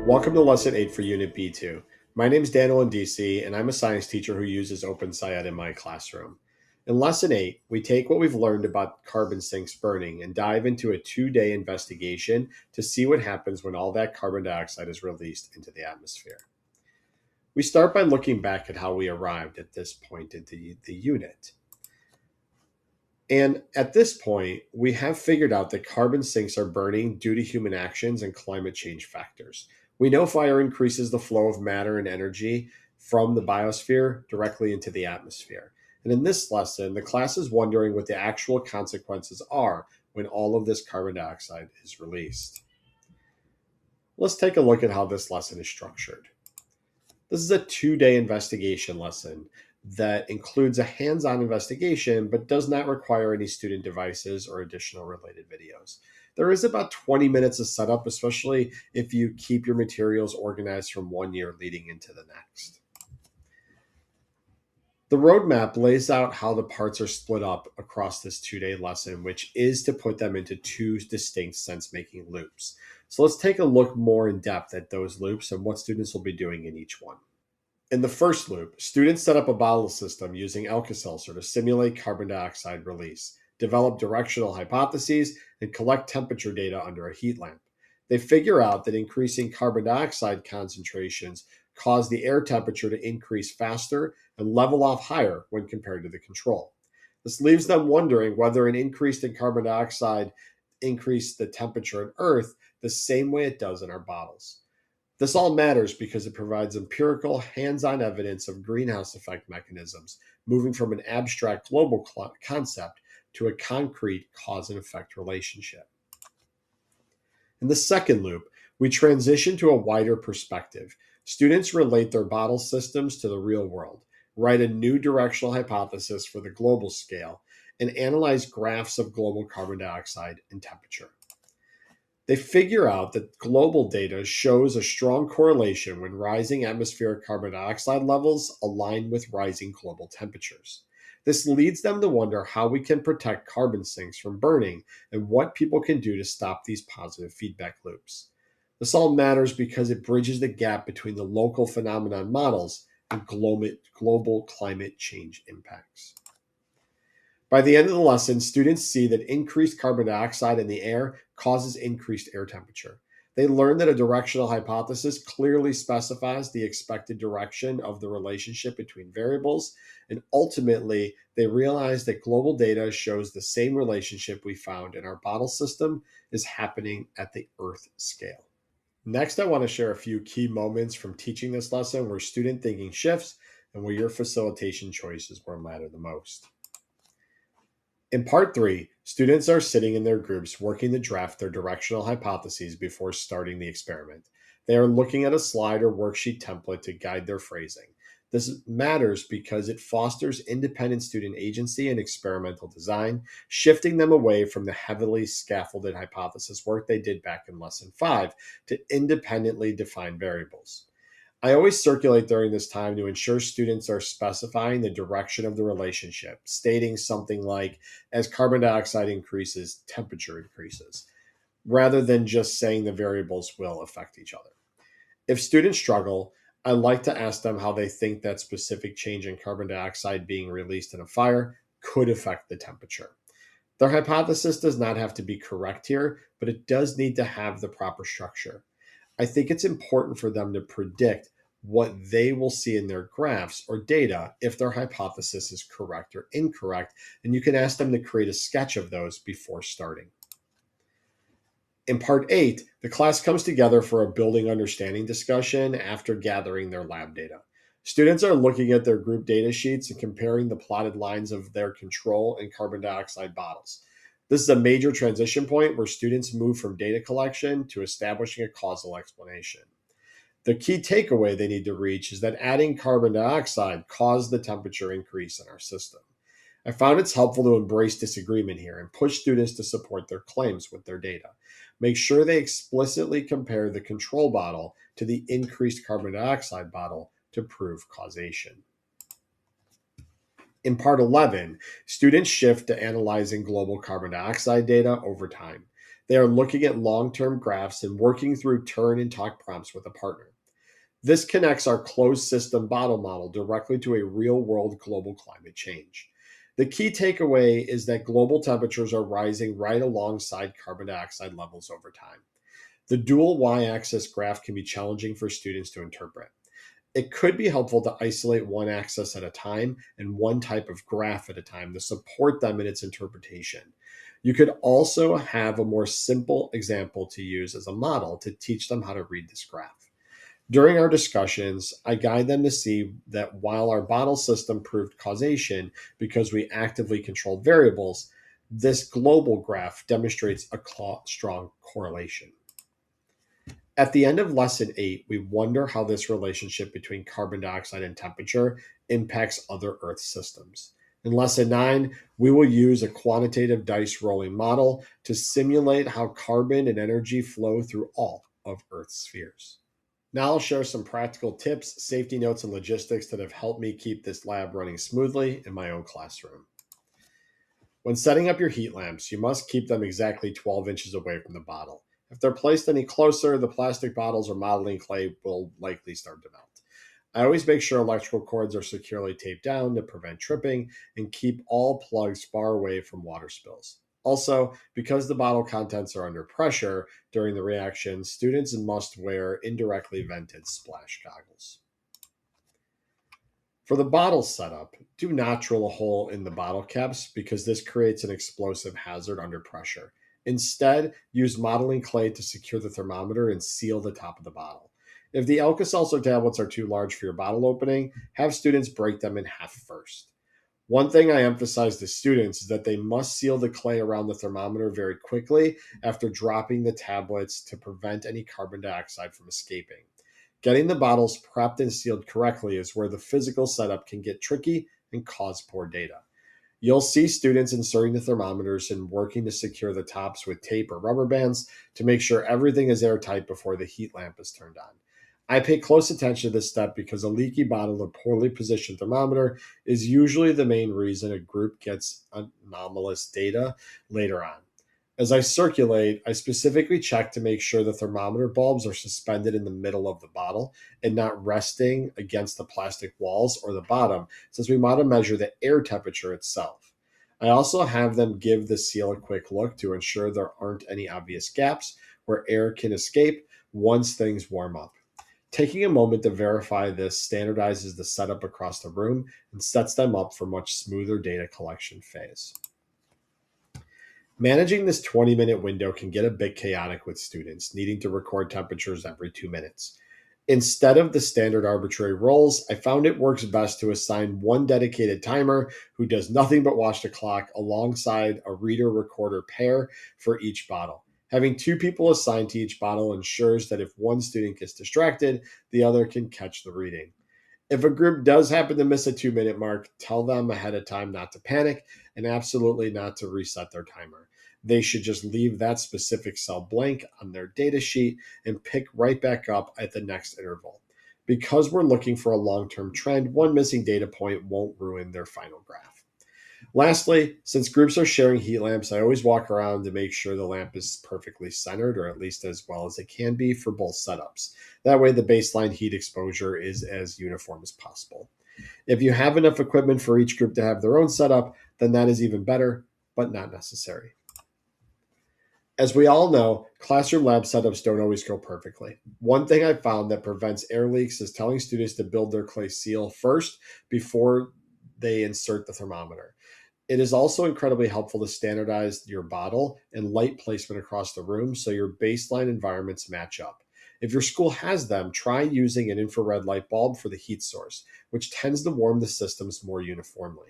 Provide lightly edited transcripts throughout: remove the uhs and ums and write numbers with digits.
Welcome to Lesson 8 for Unit B.2. My name is Daniel in DC, and I'm a science teacher who uses OpenSciEd in my classroom. In Lesson 8, we take what we've learned about carbon sinks burning and dive into a 2-day investigation to see what happens when all that carbon dioxide is released into the atmosphere. We start by looking back at how we arrived at this point in the unit. And at this point, we have figured out that carbon sinks are burning due to human actions and climate change factors. We know fire increases the flow of matter and energy from the biosphere directly into the atmosphere. And in this lesson, the class is wondering what the actual consequences are when all of this carbon dioxide is released. Let's take a look at how this lesson is structured. This is a 2-day investigation lesson that includes a hands-on investigation but does not require any student devices or additional related videos. There is about 20 minutes of setup, especially if you keep your materials organized from one year leading into the next. The roadmap lays out how the parts are split up across this 2-day lesson, which is to put them into 2 distinct sense-making loops. So let's take a look more in depth at those loops and what students will be doing in each one. In the first loop, students set up a bottle system using Alka-Seltzer to simulate carbon dioxide release, develop directional hypotheses, and collect temperature data under a heat lamp. They figure out that increasing carbon dioxide concentrations cause the air temperature to increase faster and level off higher when compared to the control. This leaves them wondering whether an increase in carbon dioxide increased the temperature on Earth the same way it does in our bottles. This all matters because it provides empirical, hands-on evidence of greenhouse effect mechanisms, moving from an abstract global concept to a concrete cause and effect relationship. In the second loop, we transition to a wider perspective. Students relate their bottle systems to the real world, write a new directional hypothesis for the global scale, and analyze graphs of global carbon dioxide and temperature. They figure out that global data shows a strong correlation when rising atmospheric carbon dioxide levels align with rising global temperatures. This leads them to wonder how we can protect carbon sinks from burning and what people can do to stop these positive feedback loops. This all matters because it bridges the gap between the local phenomenon models and global climate change impacts. By the end of the lesson, students see that increased carbon dioxide in the air causes increased air temperature. They learn that a directional hypothesis clearly specifies the expected direction of the relationship between variables, and ultimately, they realize that global data shows the same relationship we found in our bottle system is happening at the Earth scale. Next, I want to share a few key moments from teaching this lesson where student thinking shifts and where your facilitation choices will matter the most. In part 3, students are sitting in their groups working to draft their directional hypotheses before starting the experiment. They are looking at a slide or worksheet template to guide their phrasing. This matters because it fosters independent student agency and experimental design, shifting them away from the heavily scaffolded hypothesis work they did back in Lesson 5 to independently define variables. I always circulate during this time to ensure students are specifying the direction of the relationship, stating something like, as carbon dioxide increases, temperature increases, rather than just saying the variables will affect each other. If students struggle, I like to ask them how they think that specific change in carbon dioxide being released in a fire could affect the temperature. Their hypothesis does not have to be correct here, but it does need to have the proper structure. I think it's important for them to predict what they will see in their graphs or data if their hypothesis is correct or incorrect, and you can ask them to create a sketch of those before starting. In part 8, the class comes together for a building understanding discussion after gathering their lab data. Students are looking at their group data sheets and comparing the plotted lines of their control and carbon dioxide bottles. This is a major transition point where students move from data collection to establishing a causal explanation. The key takeaway they need to reach is that adding carbon dioxide caused the temperature increase in our system. I found it's helpful to embrace disagreement here and push students to support their claims with their data. Make sure they explicitly compare the control bottle to the increased carbon dioxide bottle to prove causation. In part 11, students shift to analyzing global carbon dioxide data over time. They are looking at long-term graphs and working through turn and talk prompts with a partner. This connects our closed system bottle model directly to a real-world global climate change. The key takeaway is that global temperatures are rising right alongside carbon dioxide levels over time. The dual y-axis graph can be challenging for students to interpret. It could be helpful to isolate one axis at a time and one type of graph at a time to support them in its interpretation. You could also have a more simple example to use as a model to teach them how to read this graph. During our discussions, I guide them to see that while our bottle system proved causation because we actively controlled variables, this global graph demonstrates a strong correlation. At the end of lesson 8, we wonder how this relationship between carbon dioxide and temperature impacts other Earth systems. In lesson 9, we will use a quantitative dice rolling model to simulate how carbon and energy flow through all of Earth's spheres. Now I'll share some practical tips, safety notes, and logistics that have helped me keep this lab running smoothly in my own classroom. When setting up your heat lamps, you must keep them exactly 12 inches away from the bottle. If they're placed any closer, the plastic bottles or modeling clay will likely start to melt. I always make sure electrical cords are securely taped down to prevent tripping and keep all plugs far away from water spills. Also, because the bottle contents are under pressure during the reaction, students must wear indirectly vented splash goggles. For the bottle setup, do not drill a hole in the bottle caps because this creates an explosive hazard under pressure. Instead, use modeling clay to secure the thermometer and seal the top of the bottle. If the Alka-Seltzer tablets are too large for your bottle opening, have students break them in half first. One thing I emphasize to students is that they must seal the clay around the thermometer very quickly after dropping the tablets to prevent any carbon dioxide from escaping. Getting the bottles prepped and sealed correctly is where the physical setup can get tricky and cause poor data. You'll see students inserting the thermometers and working to secure the tops with tape or rubber bands to make sure everything is airtight before the heat lamp is turned on. I pay close attention to this step because a leaky bottle or poorly positioned thermometer is usually the main reason a group gets anomalous data later on. As I circulate, I specifically check to make sure the thermometer bulbs are suspended in the middle of the bottle and not resting against the plastic walls or the bottom, since we want to measure the air temperature itself. I also have them give the seal a quick look to ensure there aren't any obvious gaps where air can escape once things warm up. Taking a moment to verify this standardizes the setup across the room and sets them up for much smoother data collection phase. Managing this 20-minute window can get a bit chaotic with students needing to record temperatures every 2 minutes. Instead of the standard arbitrary roles, I found it works best to assign one dedicated timer who does nothing but watch the clock alongside a reader-recorder pair for each bottle. Having 2 people assigned to each bottle ensures that if one student gets distracted, the other can catch the reading. If a group does happen to miss a 2-minute mark, tell them ahead of time not to panic and absolutely not to reset their timer. They should just leave that specific cell blank on their data sheet and pick right back up at the next interval. Because we're looking for a long-term trend, one missing data point won't ruin their final graph. Lastly, since groups are sharing heat lamps, I always walk around to make sure the lamp is perfectly centered, or at least as well as it can be for both setups. That way the baseline heat exposure is as uniform as possible. If you have enough equipment for each group to have their own setup, then that is even better, but not necessary. As we all know, classroom lab setups don't always go perfectly. One thing I found that prevents air leaks is telling students to build their clay seal first before they insert the thermometer. It is also incredibly helpful to standardize your bottle and light placement across the room so your baseline environments match up. If your school has them, try using an infrared light bulb for the heat source, which tends to warm the systems more uniformly.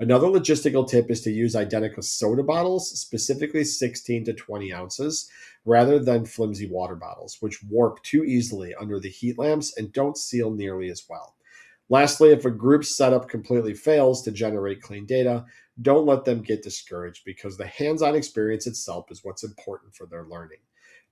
Another logistical tip is to use identical soda bottles, specifically 16 to 20 ounces, rather than flimsy water bottles, which warp too easily under the heat lamps and don't seal nearly as well. Lastly, if a group setup completely fails to generate clean data, don't let them get discouraged because the hands-on experience itself is what's important for their learning.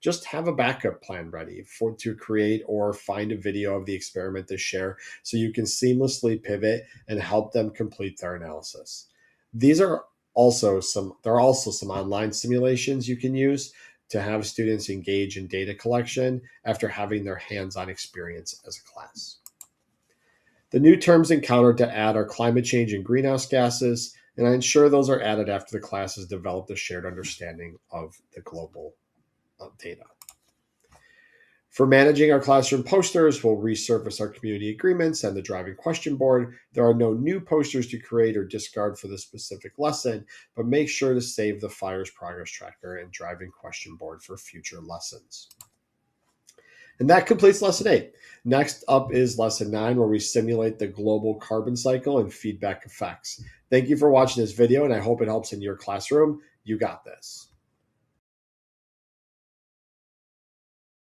Just have a backup plan ready to create or find a video of the experiment to share so you can seamlessly pivot and help them complete their analysis. There are also some online simulations you can use to have students engage in data collection after having their hands-on experience as a class. The new terms encountered to add are climate change and greenhouse gases, and I ensure those are added after the class has developed a shared understanding of the global data. For managing our classroom posters, we'll resurface our community agreements and the driving question board. There are no new posters to create or discard for this specific lesson, but make sure to save the FIRES progress tracker and driving question board for future lessons. And that completes lesson 8. Next up is lesson 9, where we simulate the global carbon cycle and feedback effects. Thank you for watching this video, and I hope it helps in your classroom. You got this.